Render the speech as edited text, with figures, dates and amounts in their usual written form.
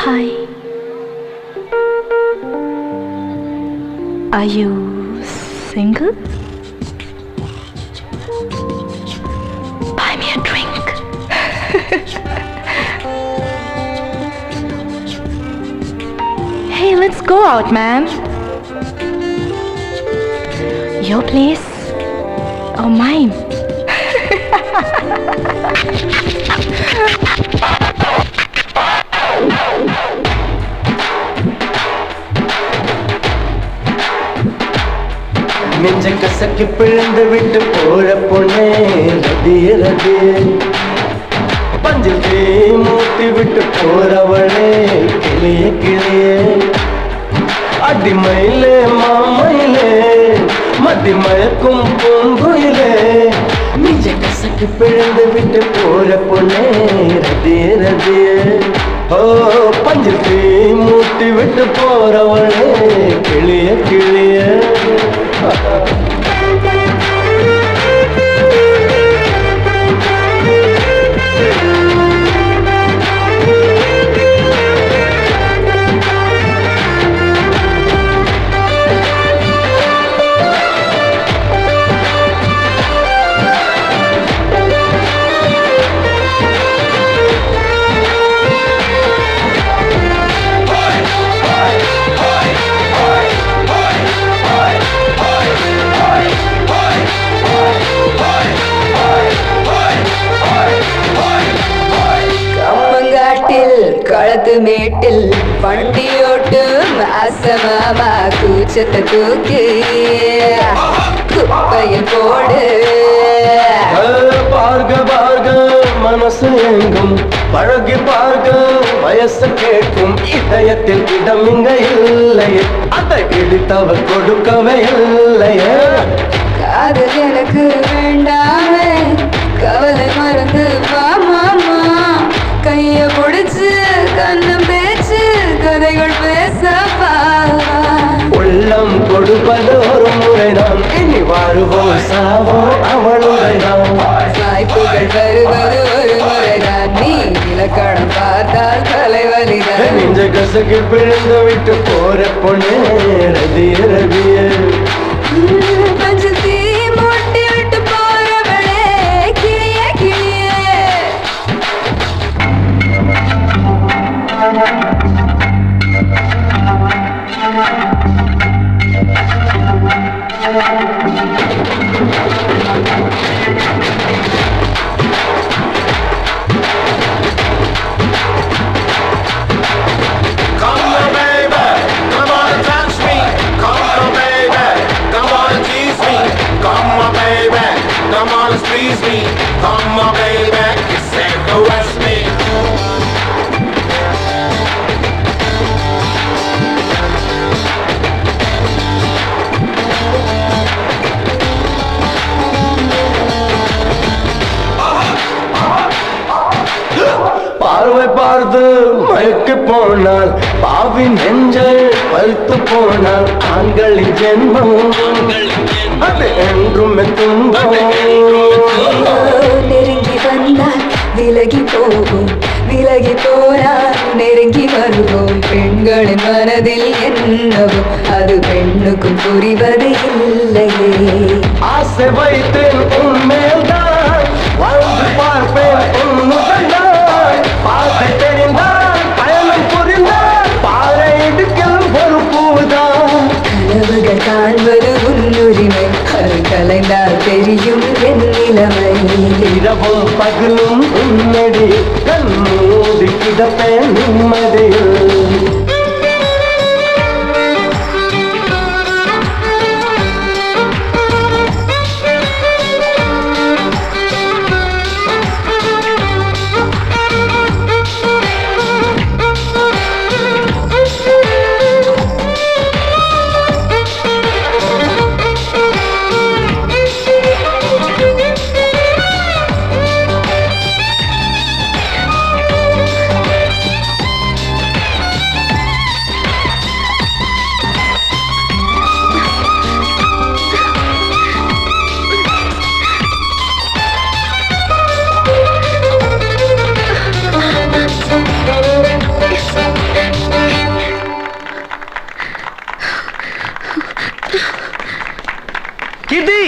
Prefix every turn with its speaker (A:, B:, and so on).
A: Hi. Are you single? Buy me a drink. Hey, let's go out, man. Your place or mine?
B: நெஞ்ச கசக்கி பிழந்து விட்டு போற பொண்ணே ரதியே ரதியே பஞ்சில் தீ மூட்டி விட்டு போறவளே கிளியே கிளியே அடிமயிலே மாமயிலே மதி மயக்கும் பூங்குயிலே நெஞ்ச கசக்கி பிழந்து விட்டு போற பொண்ணே ரதியே ரதியே ஓ பஞ்சில் தீ மூட்டி விட்டு போறவளே கிளியே கிளியே
C: களத்து மேட்டில் வண்டியோட்டும் அசமாமா கூச்சத்தை தூக்கி குப்பையில் போடு
B: பார்க்க பார்க்க மனசு எங்கும் பழகி பார்க்க வயசு கேட்கும் இதயத்தில் இடம் இங்க இல்லையே அதை இடித்தவர் கொடுக்கவே இல்லையே
C: காதல் எனக்கு வேண்டாமே கவலை மறந்து வா மாமா கைய பிடிச்சு கண்ணம் பேச்சு கதைகள் பேசப்பா
B: உள்ளம் கொடுப்பது ஒரு முறைதான் இனி வாழ்வோம் சாவோம் அவளுடைதான்
C: வாய்ப்புகள் வருவது ஒரு முறைதான் நீ இலக்கணம் பார்த்தால் தலைவலிதான்
B: நெஞ்ச கசக்கி பிழந்து விட்டு போற பொண்ணே ரதியே ரதியே
C: பஞ்சத்தி மூட்டி விட்டு போறவளே கிளியே கிளியே
D: Come on, squeeze me. Come on, baby, kiss and caress me.
B: பார்வை பார்த்து மயக்கு போனால் பாவி நெஞ்சல் பழுத்து போனால் ஆண்களின் ஜென்மம் அது என்றும் துன்பம்
C: நெருங்கி வந்தால் விலகி போகும் விலகி போனால் நெருங்கி வருவோம் பெண்களின் மனதில் என்னவோ அது பெண்ணுக்கும் புரிவது இல்லையே
B: ஆசை வைத்தேன் உன்மேல்தான் வாழ்ந்து பார்ப்பேன் உன்னுடன் பார்த்து தெரிந்தால் பயணம் புரிந்தால் பாறை இடுக்கில் ஒரு பூதான்
C: கனவுகள் காண்பது உன்னுரிமை அது கலைந்தால் தெரியும் என் நிலைமை
B: இரவும் பகலும் உன்னடி கண் மூடி கிடப்பேன் நிம்மதியில்
E: கீர்த்தி